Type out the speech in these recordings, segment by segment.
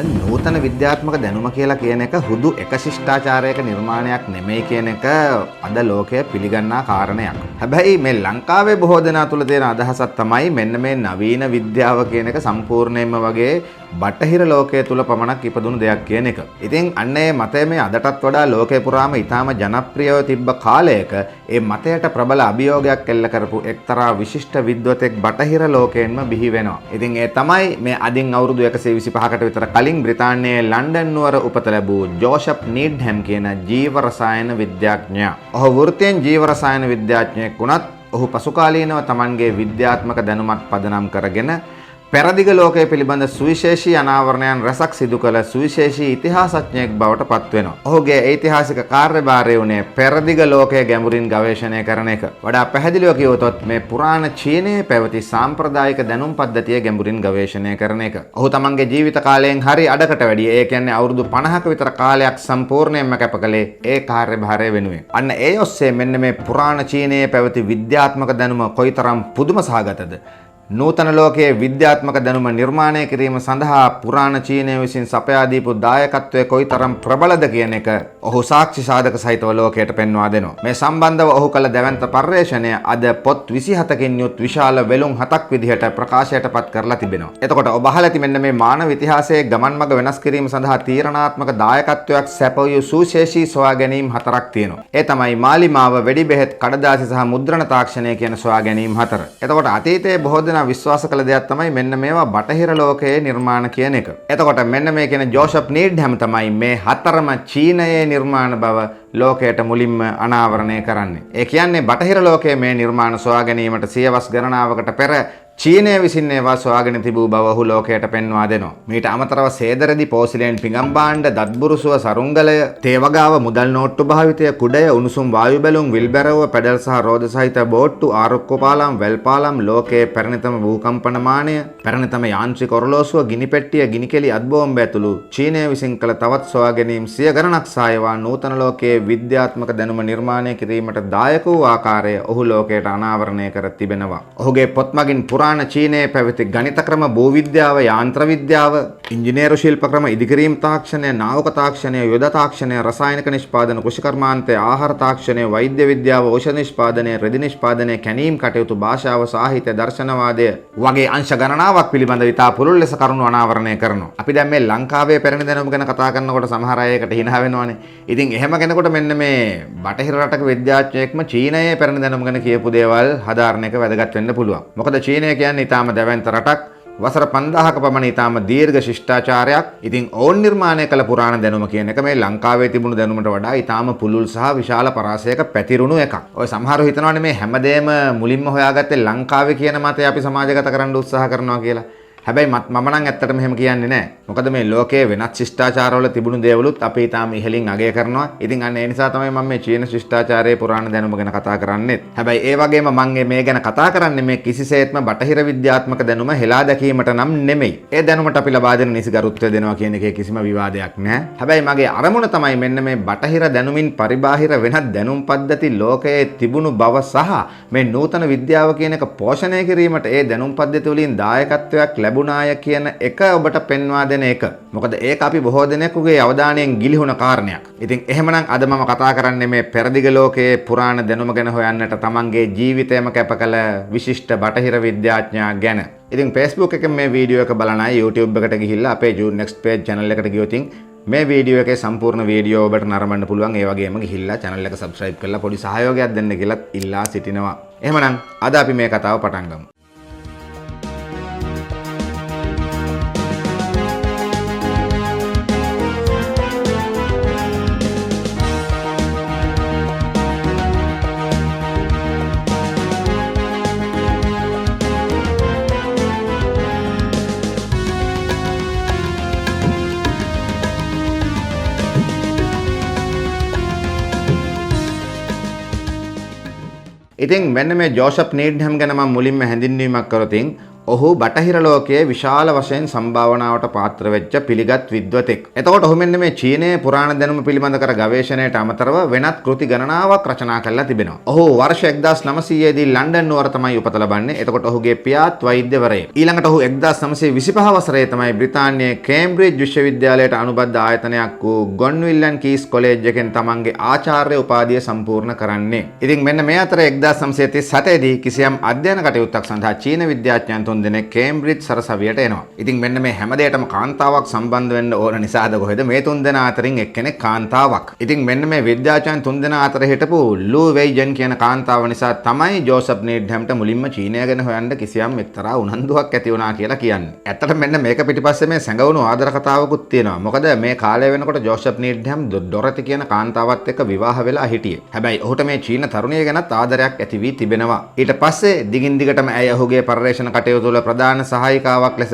නූතන විද්‍යාත්මක දැනුම කියලා කියන එක හුදු එක ශිෂ්ටාචාරයක නිර්මාණයක් නෙමෙයි කියන එක අද ලෝකය පිළිගන්නා කාරණයක්. හැබැයි මේ ලංකාවේ බොහෝ දෙනා තුළ තියෙන අදහසක් තමයි මෙන්න මේ නවීන විද්‍යාව කියන එක සම්පූර්ණයෙන්ම වගේ බටහිර ලෝකයේ තුල පමණක් ඉපදුණු දෙයක් කියන එක. ඉතින් අන්න ඒ මතය මේ අදටත් වඩා ලෝකේ පුරාම ඉතාම ජනප්‍රියව තිබ්බ කාලයක ඒ මතයට ප්‍රබල අභියෝගයක් එල්ල කරපු එක්තරා විශිෂ්ට විද්වතෙක් බටහිර ලෝකයෙන්ම බිහි වෙනවා. ඉතින් ඒ තමයි මේ අදින් අවුරුදු 125කට විතර කලින් බ්‍රිතාන්‍යයේ ලන්ඩන් නුවර උපත ලැබූ ජෝෂප් නීඩ්හැම් කියන ජීව රසායන විද්‍යාඥයා. ඔහු වෘත්තීන් ජීව රසායන විද්‍යාඥයෙක් වුණත් ඔහු පසුකාලීනව Tamanගේ විද්‍යාත්මක දැනුමත් පදනම් කරගෙන පෙරදිග ලෝකයේ පිළිබඳ සුවිශේෂී අනාවරණයන් රසක් සිදු කළ සුවිශේෂී ඉතිහාසඥයෙක් බවට පත් වෙනවා. ඔහුගේ ඓතිහාසික කාර්යභාරය උනේ පෙරදිග ලෝකයේ ගැඹුරින් ගවේෂණය කරන එක. වඩා පැහැදිලිව කිව්වොත් මේ පුරාණ චීනයේ පැවති සාම්ප්‍රදායික දැනුම් පද්ධතිය ගැඹුරින් ගවේෂණය කරන එක. ඔහු තමන්ගේ ජීවිත කාලයෙන් හරි අඩකට වැඩිය, ඒ කියන්නේ අවුරුදු 50ක විතර කාලයක් සම්පූර්ණයෙන්ම කැප කළේ ඒ කාර්යභාරය වෙනුවෙන්. අන්න ඒ ඔස්සේ මෙන්න මේ පුරාණ චීනයේ පැවති විද්‍යාත්මක දැනුම කොයිතරම් පුදුම සහගතද? නූතන ලෝකයේ විද්‍යාත්මක දැනුම නිර්මාණය කිරීම සඳහා පුරාණ චීනය විසින් සපයා දීපු දායකත්වය කොයිතරම් ප්‍රබලද කියන එක ඔහු සාක්ෂි සාධක සහිතව ලෝකයට පෙන්වා දෙනවා. මේ සම්බන්ධව ඔහු කළ දැවැන්ත පර්යේෂණය අද පොත් 27කින් යුත් විශාල වෙළුම් 7ක් විදිහට ප්‍රකාශයට පත් කරලා තිබෙනවා. එතකොට ඔබ අහලා ඇති මෙන්න මේ මානව ඉතිහාසයේ ගමන් මඟ වෙනස් කිරීම සඳහා තීරණාත්මක දායකත්වයක් සැපයූ සුවිශේෂී සොයා ගැනීම් 4ක් තියෙනවා. ඒ තමයි මාලිමාව, වෙඩි බෙහෙත්, කඩදාසි සහ මුද්‍රණ තාක්ෂණය කියන සොයා ගැනීම් 4. එතකොට අතීතයේ බොහෝ විශ්වාස කළ දෙයක් තමයි මෙන්න මේවා බටහිර ලෝකයේ නිර්මාණ කියන එක. එතකොට මෙන්න මේ කියන ජෝෂප් නීඩ්හැම් තමයි මේ හතරම චීනයේ නිර්මාණ බව ලෝකයට මුලින්ම අනාවරණය කරන්නේ. ඒ කියන්නේ බටහිර ලෝකයේ මේ නිර්මාණ සොයා ගැනීමට සියවස් ගණනාවකට පෙර චීනය විසින් ඒවා සොයාගෙන තිබූ බව ඔහු ලෝකයට පෙන්වා දෙනවා. මීට අමතරව සේදරදි, පෝසිලෙන් පිඟම් භාණ්ඩ, දත්බුරුසුව, සරුංගලය, තේවගාව, මුදල් නෝට්ටු භාවිතය, කුඩය, උණුසුම් වායු බැලුම්, විල්බැරව, පැඩල් සහ රෝද සහිත බෝට්ටු, ආරුක්කු පාලම්, වැල් පාලම්, ලෝකයේ පැරණිතම භූකම්පන මානය, පැරණිතම යාන්ත්‍රික ඔරලෝසුව, ගිනි පෙට්ටිය, ගිනිකෙලි අත්බෝම්බ ඇතුළු චීනය විසින් කළ තවත් සොයා ගැනීම් සිය ගණනක් සායවා නූතන ලෝකයේ විද්‍යාත්මක දැනුම නිර්මාණය කිරීමට දායක වූ ආකාරය ඔහු ලෝකයට අනාවරණය කර තිබෙනවා. ඔහුගේ පොත් මගින් පුරාණ චීනයේ පැවති ගණිත ක්‍රම, භූවිද්‍යාව, යාන්ත්‍ර විද්‍යාව, ඉංජිනේරු ශිල්ප ක්‍රම, ඉදිකිරීම් තාක්ෂණය, නාවක තාක්ෂණය, යුද තාක්ෂණය, රසායනික නිෂ්පාදන, කෘෂිකර්මාන්තය, ආහාර තාක්ෂණය, වෛද්‍ය විද්‍යාව, ඖෂධ නිෂ්පාදනය, රෙදි නිෂ්පාදනය, කැණීම් කටයුතු, භාෂාව, සාහිත්‍ය, දර්ශනවාදය වගේ අංශ ගණනාවක් පිළිබඳව ඉතා පුළුල් ලෙස කරුණු අනාවරණය කරනවා. අපි දැන් මේ ලංකාවේ පැරණි දැනුම ගැන කතා කරනකොට සමහර අය ඒකට හිනා වෙනවානේ. ඉතින් එහෙම කෙනෙකුට මෙන්න මේ බටහිර රටක විද්‍යාඥයෙක්ම චීනයේ පැරණි දැනුම ගැන කියපු දේවල් හදාරණ එක වැදගත් වෙන්න පුළුවන්. මොකද චීනය කියන්නේ ඉතාම දැවැන්ත රටක්. වසර 5000ක පමණ ඉතාම දීර්ඝ ශිෂ්ටාචාරයක්. ඉතින් ඕන් නිර්මාණය කළ පුරාණ දැනුම කියන එක මේ ලංකාවේ තිබුණු දැනුමට වඩා ඉතාම පුළුල් සහ විශාල පරාසයක පැතිරුණු එකක්. ඔය සමහරව හිතනවානේ මේ හැමදේම මුලින්ම හොයාගත්තේ ලංකාවේ කියන මතය අපි සමාජගත කරන්න උත්සාහ කරනවා කියලා. හැබැයි මම නම් ඇත්තටම එහෙම කියන්නේ නැහැ. මොකද මේ ලෝකයේ වෙනත් ශිෂ්ටාචාරවල තිබුණු දේවලුත් අපි ඊටාම ඉහළින් අගය කරනවා. ඉතින් අන්න ඒ නිසා තමයි මම මේ චීන ශිෂ්ටාචාරයේ පුරාණ දැනුම ගැන කතා කරන්නේ. හැබැයි ඒ වගේම මම මේ ගැන කතා කරන්නේ මේ කිසිසේත්ම බටහිර විද්‍යාත්මක දැනුම හෙලා දැකීමට නම් නෙමෙයි. ඒ දැනුමට අපි ලබා දෙන නිසි ගරුත්වය දෙනවා කියන එකේ කිසිම විවාදයක් නැහැ. හැබැයි මගේ අරමුණ තමයි මෙන්න මේ බටහිර දැනුමින් පරිබාහිර වෙනත් දැනුම් පද්ධති ලෝකයේ තිබුණු බව සහ මේ නූතන විද්‍යාව කියන එක පෝෂණය කිරීමට ඒ දැනුම් පද්ධති වලින් දායකත්වයක් ලැබුණාය කියන එක ඔබට පෙන්වා දෙන එක. මොකද ඒක අපි බොහෝ දෙනෙකුගේ අවධානයෙන් ගිලිහුණ කාරණයක්. ඉතින් එහෙමනම් අද මම කතා කරන්නේ මේ පෙරදිග ලෝකයේ පුරාණ දැනුම ගැන හොයන්නට තමන්ගේ ජීවිතයම කැප කළ විශිෂ්ට බටහිර විද්‍යාඥයා ගැන. ඉතින් Facebook එකෙන් මේ වීඩියෝ එක බලන අය YouTube එකට ගිහිල්ලා අපේ June Next Page channel එකට ගියොත් මේ වීඩියෝ එකේ සම්පූර්ණ වීඩියෝ ඔබට නරඹන්න පුළුවන්. ඒ වගේම ගිහිල්ලා channel එක subscribe කරලා පොඩි සහයෝගයක් දෙන්න කියලා ඉල්ලා සිටිනවා. එහෙමනම් අද අපි මේ කතාව පටන් ගමු. ඉතින් මෙන්න මේ ජෝෂප් නීඩ්හැම් ගැන මම මුලින්ම හැඳින්වීමක් කරොතින් ඔහු බටහිර ලෝකයේ විශාල වශයෙන් සම්භාවනාවට පාත්‍ර වෙච්ච පිළිගත් විද්වතෙක්. එතකොට ඔහු මෙන්න මේ චීනයේ පුරාණ දැනුම පිළිබඳ කර ගවේෂණයට අමතරව වෙනත් කෘති ගණනාවක් රචනා කරලා තිබෙනවා. ඔහු වර්ෂ 1900 දී ලන්ඩන් නුවර තමයි උපත ලබන්නේ. එතකොට ඔහුගේ පියාත් වෛද්‍යවරයෙක්. ඊළඟට ඔහු 1925 වසරේ තමයි බ්‍රිතාන්‍යයේ කේම්බ්‍රිජ් විශ්වවිද්‍යාලයට අනුබද්ධ ආයතනයක් වූ ගොන්විල් ඇන්ඩ් කීස් කොලෙජ් එකෙන් තමන්ගේ ආචාර්ය උපාධිය සම්පූර්ණ කරන්නේ. ඉතින් මෙන්න මේ අතර 1937 දී කිසියම් අධ්‍යයන කටයුත්තක් සඳහා චීන විද්‍යාඥයන් තුන්දෙනෙක් කේම්බ්‍රිජ් සරසවියට එනවා. ඉතින් මෙන්න මේ හැම දෙයකටම කාන්තාවක් සම්බන්ධ වෙන්න ඕන නිසාද කොහෙද මේ තුන්දෙනා අතරින් එක්කෙනෙක් කාන්තාවක්. ඉතින් මෙන්න මේ විද්‍යාඥයන් තුන්දෙනා අතර හිටපු ලූ වෙයිජන් කියන කාන්තාව නිසා තමයි ජෝසප් නීඩ්හැම්ට මුලින්ම චීනය ගැන හොයන්න කිසියම් එක්තරා උනන්දුවක් ඇති වුණා කියලා කියන්නේ. ඇත්තට මෙන්න මේක පිටිපස්සේ මේ සැඟවුණු ආදර කතාවකුත් තියෙනවා. මොකද මේ කාලය වෙනකොට ජෝසප් නීඩ්හැම් ඩොරති කියන කාන්තාවත් එක්ක විවාහ වෙලා හිටියේ. හැබැයි ඔහුට මේ චීන තරුණිය ගැනත් ආදරයක් ඇති වී තිබෙනවා. ඊට පස්සේ දිගින් දිගටම ඇය ඔහුගේ පර්යේෂණ කටයුතු වල ප්‍රධාන සහායිකාවක් ලෙස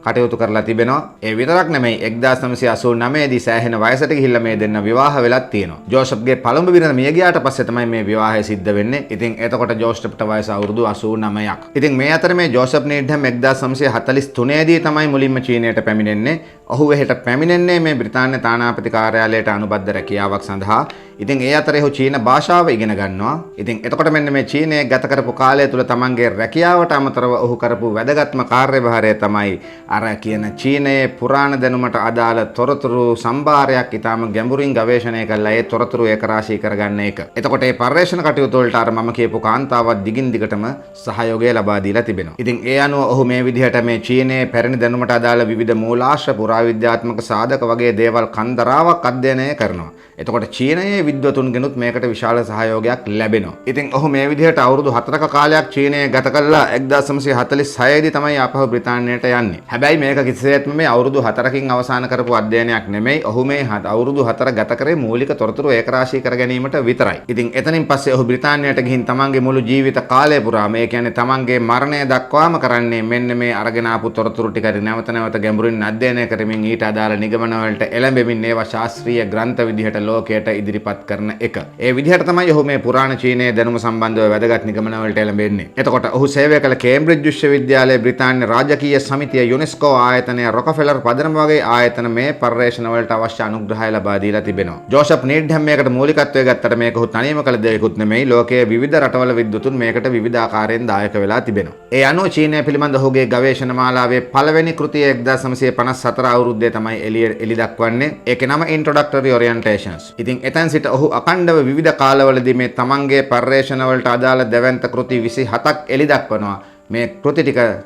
කටයුතු කරලා තිබෙනවා. ඒ විතරක් නෙමෙයි 1989 දී සෑහෙන වයසට ගිහිල්ලා මේ දෙන්න විවාහ වෙලත් තියෙනවා. ජෝසප්ගේ පළමු බිරිඳ මිය ගියාට පස්සේ තමයි මේ විවාහය සිද්ධ වෙන්නේ. ඉතින් එතකොට ජෝසප්ට වයස අවුරුදු 89ක්. ඉතින් මේ අතර මේ ජෝසප් නීඩ්හැම් 1943 දී තමයි මුලින්ම චීනයට පැමිණෙන්නේ. ඔහු එහෙට පැමිණෙන්නේ මේ බ්‍රිතාන්‍ය තානාපති කාර්යාලයට අනුබද්ධ රැකියාවක් සඳහා. ඉතින් ඒ අතරේ ඔහු චීන භාෂාව ඉගෙන ගන්නවා. ඉතින් එතකොට මෙන්න මේ චීනයේ ගත කරපු කාලය තුල තමන්ගේ රැකියාවට අමතරව ඔහු කරපු වැදගත්ම කාර්යභාරය තමයි අර කියන චීනයේ පුරාණ දැනුමට අදාළ තොරතුරු සම්භාරයක් ඊටාම ගැඹුරින් ගවේෂණය කරලා ඒ තොරතුරු ඒකරාශී කරගන්න එක. එතකොට මේ පර්යේෂණ කටයුතු වලට අර මම කියපු කාන්තාවත් දිගින් දිගටම සහයෝගය ලබා දීලා තිබෙනවා. ඉතින් ඒ අනුව ඔහු මේ විදිහට මේ චීනයේ පැරණි දැනුමට අදාළ විවිධ මූලාශ්‍ර පුරාවිද්‍යාත්මක සාධක වගේ දේවල් කන්දරාවක් අධ්‍යයනය කරනවා. එතකොට චීනයේ විද්වතුන්ගෙනුත් මේකට විශාල සහයෝගයක් ලැබෙනවා. ඉතින් ඔහු මේ විදිහට අවුරුදු 4ක කාලයක් චීනයේ ගත කළා 1946 දී තමයි ආපහු බ්‍රිතාන්‍යයට යන්නේ. හැබැයි මේක කිසිසේත්ම මේ අවුරුදු 4කින් අවසන් කරපු අධ්‍යයනයක් නෙමෙයි. ඔහු මේ අවුරුදු 4 ගත කරේ මූලික තොරතුරු ඒකරාශී කර ගැනීමට විතරයි. ඉතින් එතනින් පස්සේ ඔහු බ්‍රිතාන්‍යයට ගිහින් තමන්ගේ මුළු ජීවිත කාලය පුරාම ඒ කියන්නේ තමන්ගේ මරණය දක්වාම කරන්නේ මෙන්න මේ අරගෙන ආපු තොරතුරු ටික නැවත නැවත ගැඹුරින් අධ්‍යයනය කරමින් ඊට අදාළ නිගමන වලට එළඹෙමින් ඒවා ශාස්ත්‍රීය ග්‍රන්ථ විදිහට ලෝකයට ඉදිරිපත් කරන එක. ඒ විදිහට තමයි ඔහු මේ පුරාණ චීනයේ දැනුම සම්බන්ධව වැදගත් නිගමන වලට එළඹෙන්නේ. එතකොට ඔහු සේවය කළ කේම්බ්‍රිජ් විශ්වවිද්‍යාලයේ බ්‍රිතාන්‍ය රාජකීය සමිතිය යුනෙස්කෝ ආයතනය රොකෆෙලර් පදනම වගේ ආයතන මේ පර්යේෂණ වලට අවශ්‍ය අනුග්‍රහය ලබා දීලා තිබෙනවා. ජෝසප් නීඩ්හැම් මේකට මූලිකත්වය ගත්තට මේක ඔහු තනියම කළ දෙයක්ුත් නෙමෙයි. ලෝකයේ විවිධ රටවල විද්වතුන් මේකට විවිධ ආකාරයෙන් දායක වෙලා තිබෙනවා. ඒ අනුව චීනය පිළිබඳ ඔහුගේ ගවේෂණ මාලාවේ පළවෙනි කෘතිය 1954 අවුරුද්දේ තමයි එළි දක්වන්නේ. ඒකේ නම Introductory Orientations. ඉතින් එතෙන් සිට ඔහු අඛණ්ඩව විවිධ කාලවලදී මේ තමන්ගේ පර්යේෂණ වලට අදාළ දැවැන්ත කෘති 27ක් එළි දක්වනවා. මේ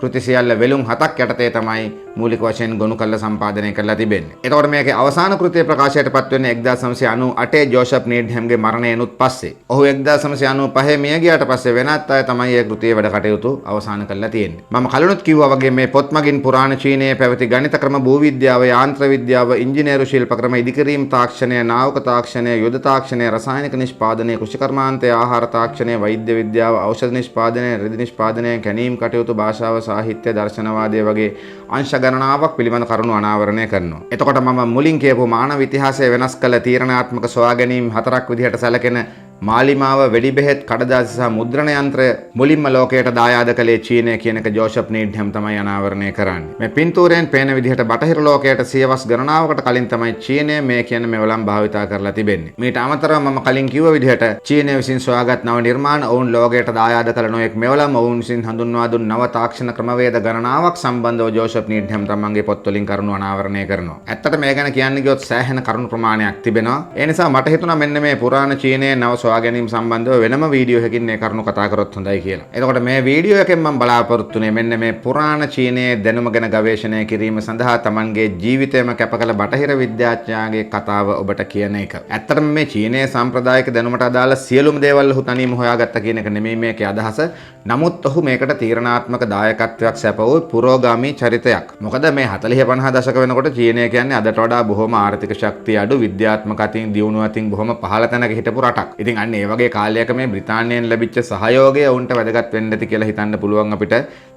කෘති සියල්ල වෙලුම් 7ක් යටතේ තමයි මූලික වශයෙන් ගොනු කරලා සම්පාදනය කරලා තිබෙන්නේ. එතකොට මේකේ අවසාන කෘතිය ප්‍රකාශයටපත් වෙන්නේ 1998 ජෝසප් නීඩ්හැම්ගේ මරණයනුත් පස්සේ. ඔහු 1995 මිය ගියාට පස්සේ වෙනත් අය තමයි මේ කෘතියේ වැඩ කටයුතු අවසන් කරලා තියෙන්නේ. මම කලිනුත් කිව්වා වගේ මේ පොත් මගින් පුරාණ චීනයේ පැවති ගණිත ක්‍රම, භූවිද්‍යාව, යාන්ත්‍ර විද්‍යාව, ඉංජිනේරු ශිල්ප ක්‍රම, ඉදිකිරීම් තාක්ෂණය, නාවක තාක්ෂණය, යුද තාක්ෂණය, රසායනික නිෂ්පාදනය, කෘෂිකර්මාන්තය, ආහාර තාක්ෂණය, වෛද්‍ය විද්‍යාව, ඖෂධ නිෂ්පාදනය, රෙදි නිෂ්පාදනය, කැණීම් කටයුතු, භාෂාව, සාහිත්‍ය, දර්ශනවාදය වගේ අංශ ගණනාවක් පිළිබඳ කරුණු අනාවරණය කරනවා. එතකොට මම මුලින් කියපු මානව ඉතිහාසය වෙනස් කළ තීරණාත්මක සොයා ගැනීම් 4ක් විදිහට සැලකෙන මාලිමාව, වෙඩි බෙහෙත්, කඩදාසි සහ මුද්‍රණ යන්ත්‍රය මුලින්ම ලෝකයට දායාද කළේ චීනය කියන එක ජෝසප් නීඩ්හැම් තමයි අනාවරණය කරන්නේ. මේ පින්තූරයෙන් පේන විදිහට බටහිර ලෝකයට සියවස් ගණනාවකට කලින් තමයි චීනය මේ කියන මෙවලම් භාවිතා කරලා තිබෙන්නේ. මීට අමතරව මම කලින් කිව්ව විදිහට චීනය විසින් සොයාගත් නව නිර්මාණ ඔවුන් ලෝකයට දායාද කළ නොයෙක් මෙවලම් ඔවුන් විසින් හඳුන්වා දුන් නව තාක්ෂණ ක්‍රමවේද ගණනාවක් සම්බන්ධව ජෝසප් නීඩ්හැම් තමන්ගේ පොත්වලින් කරුණු අනාවරණය කරනවා. ඇත්තට මේ ගැන කියන්න ගියොත් සෑහෙන කරුණු ප්‍රමාණයක් තිබෙනවා. ඒ නිසා මට හිතුණා මෙන්න මේ පුරාණ චීනයේ නව ගැනීම සම්බන්ධව වෙනම වීඩියෝ එකකින් මේ කරුණු කතා කරොත් හොඳයි කියලා. එතකොට මේ වීඩියෝ එකෙන් මම බලාපොරොත්තු වෙන්නේ මෙන්න මේ පුරාණ චීනයේ දැනුම ගැන ගවේෂණය කිරීම සඳහා තමන්ගේ ජීවිතයම කැප කළ බටහිර විද්‍යාඥයාගේ කතාව ඔබට කියන එක. ඇත්තටම මේ චීනයේ සාම්ප්‍රදායික දැනුමට අදාළ සියලුම දේවල් ඔහු තනියම හොයාගත්ත කියන එක නෙමෙයි මේකේ අදහස. නමුත් ඔහු මේකට තීරණාත්මක දායකත්වයක් සැපවූ පුරෝගාමී චරිතයක්. මොකද මේ 40 50 දශක වෙනකොට චීනය කියන්නේ අදට වඩා බොහොම ආර්ථික ශක්තිය අඩු, විද්‍යාත්මක අතින් දියුණුව අතින් බොහොම පහළ තැනක හිටපු රටක්. ඉතින් අන්න ඒ වගේ කාලයක මේ බ්‍රිතාන්‍යයෙන් ලැබිච්ච සහයෝගය උන්ට වැදගත් වෙන්න ඇති කියලා හිතන්න පුළුවන් අපිට.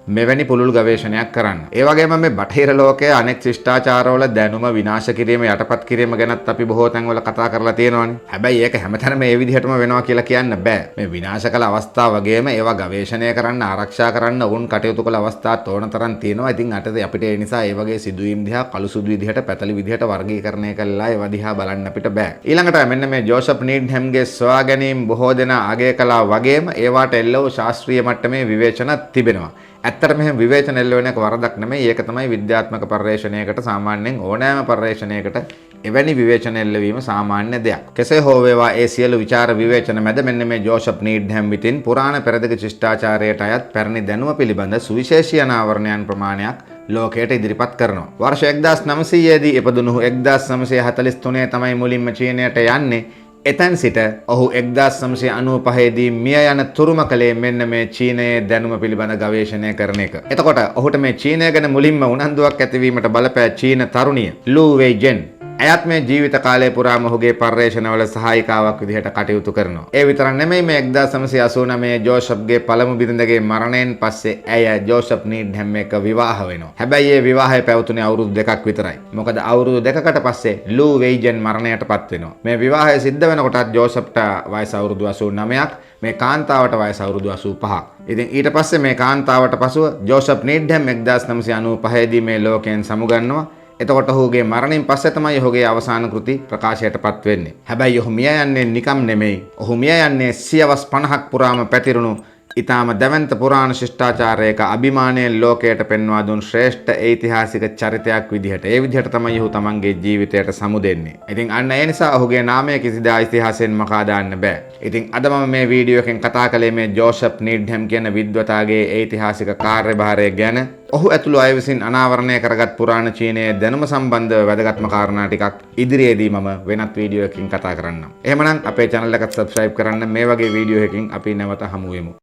මෙවැනි පුළුල් ගවේෂණයක් කරන්න. ඒ වගේම මේ බටහිර ලෝකයේ අනෙක් ශිෂ්ටාචාරවල දැනුම විනාශ කිරීම යටපත් කිරීම ගැනත් අපි බොහෝ තැන්වල කතා කරලා තියෙනවානේ. හැබැයි ඒක හැමතැනම මේ විදිහටම වෙනවා කියලා කියන්න බෑ. මේ විනාශ කළ අවස්ථා වගේම ඒවා ගවේෂණය කරන්න ආරක්ෂා කරන්න උන් කටයුතු කළ අවස්ථාත් ඕන තරම් තියෙනවා. ඉතින් අපිට ඒ නිසා ඒ වගේ සිදුවීම් දිහා කළු සුදු විදිහට පැතලි විදිහට වර්ගීකරණය කළා ඒවා දිහා බලන්න අපිට බෑ. ඊළඟට මෙන්න මේ ජෝසප් නීඩ්හැම්ගේ සොයා ගැනීම බොහෝ දෙනා අගය කළා වගේම ඒවාට එල්ල වූ ශාස්ත්‍රීය මට්ටමේ විවේචනත් තිබෙනවා. ඇත්තට මෙහෙම විවේචන එල්ල වෙන එක වරදක් නෙමෙයි. ඒක තමයි විද්‍යාත්මක පර්යේෂණයකට සාමාන්‍යයෙන් ඕනෑම පර්යේෂණයකට එවැනි විවේචන එල්ලවීම සාමාන්‍ය දෙයක්. කෙසේ හෝ වේවා ඒ සියලු විචාර විවේචන මැද මෙන්න මේ ජෝසප් නීඩ්හැම් විසින් පුරාණ පෙරදිග ශිෂ්ටාචාරයට අයත් පැරණි දැනුම පිළිබඳ සුවිශේෂී අනාවරණයන් ප්‍රමාණයක් ලෝකයට ඉදිරිපත් කරනවා. වර්ෂ 1900 දී ඉපදුණු 1943 තමයි මුලින්ම චීනයට යන්නේ. එතැන් සිට ඔහු 1995 දී මිය යන තුරුම කලේ මෙන්න මේ චීනයේ දැනුම පිළිබඳ ගවේෂණය කරන එක. එතකොට ඔහුට මේ චීනය ගැන මුලින්ම උනන්දුවක් ඇතිවීමට බලපෑ චීන තරුණිය ලූ වෙයිජෙන් ඇයත් මේ ජීවිත කාලය පුරාම ඔහුගේ පර්යේෂණවල සහායිකාවක් විදිහට කටයුතු කරනවා. ඒ විතරක් නෙමෙයි මේ 1989 ජෝසප්ගේ පළමු බිරිඳගේ මරණයෙන් පස්සේ ඇය ජෝසප් නීඩ්හැම් එක්ක විවාහ වෙනවා. හැබැයි ඒ විවාහය පැවතුනේ අවුරුදු 2ක් විතරයි. මොකද අවුරුදු 2කට පස්සේ ලූ වෙයිජෙන් මරණයටපත් වෙනවා. මේ විවාහය සිද්ධ වෙනකොටත් ජෝසප්ට වයස අවුරුදු 89ක්, මේ කාන්තාවට වයස අවුරුදු 85ක්. ඉතින් ඊට පස්සේ මේ කාන්තාවට පසුව ජෝසප් නීඩ්හැම් 1995 දී මේ ලෝකයෙන් සමුගන්නවා. එතකොට ඔහුගේ මරණින් පස්සේ තමයි ඔහුගේ අවසාන කෘති ප්‍රකාශයටපත් වෙන්නේ. හැබැයි ඔහු මිය යන්නේ නිකම් නෙමෙයි. ඔහු මිය යන්නේ සියවස් 50ක් පුරාම පැතිරුණු ඊටාම දැවැන්ත පුරාණ ශිෂ්ටාචාරයක අභිමානයෙන් ලෝකයට පෙන්වා දුන් ශ්‍රේෂ්ඨ ඓතිහාසික චරිතයක් විදිහට. ඒ විදිහට තමයි ඔහු තමන්ගේ ජීවිතයට සමු දෙන්නේ. ඉතින් අන්න ඒ නිසා ඔහුගේ නාමය කිසිදා ඉතිහාසයෙන් මකා දාන්න බෑ. ඉතින් අද මම මේ වීඩියෝ එකෙන් කතා කළේ මේ ජෝසප් නීඩ්හැම් කියන විද්වතාගේ ඓතිහාසික කාර්යභාරය ගැන. ඔහු ඇතුළු අය විසින් අනාවරණය කරගත් පුරාණ චීනයේ දැනුම සම්බන්ධව වැදගත්ම කාරණා ටිකක් ඉදිරියේදී මම වෙනත් වීඩියෝ එකකින් කතා කරන්නම්. එහෙමනම් අපේ channel එක subscribe කරන්න. මේ වගේ වීඩියෝ එකකින් අපි නැවත හමු වෙමු.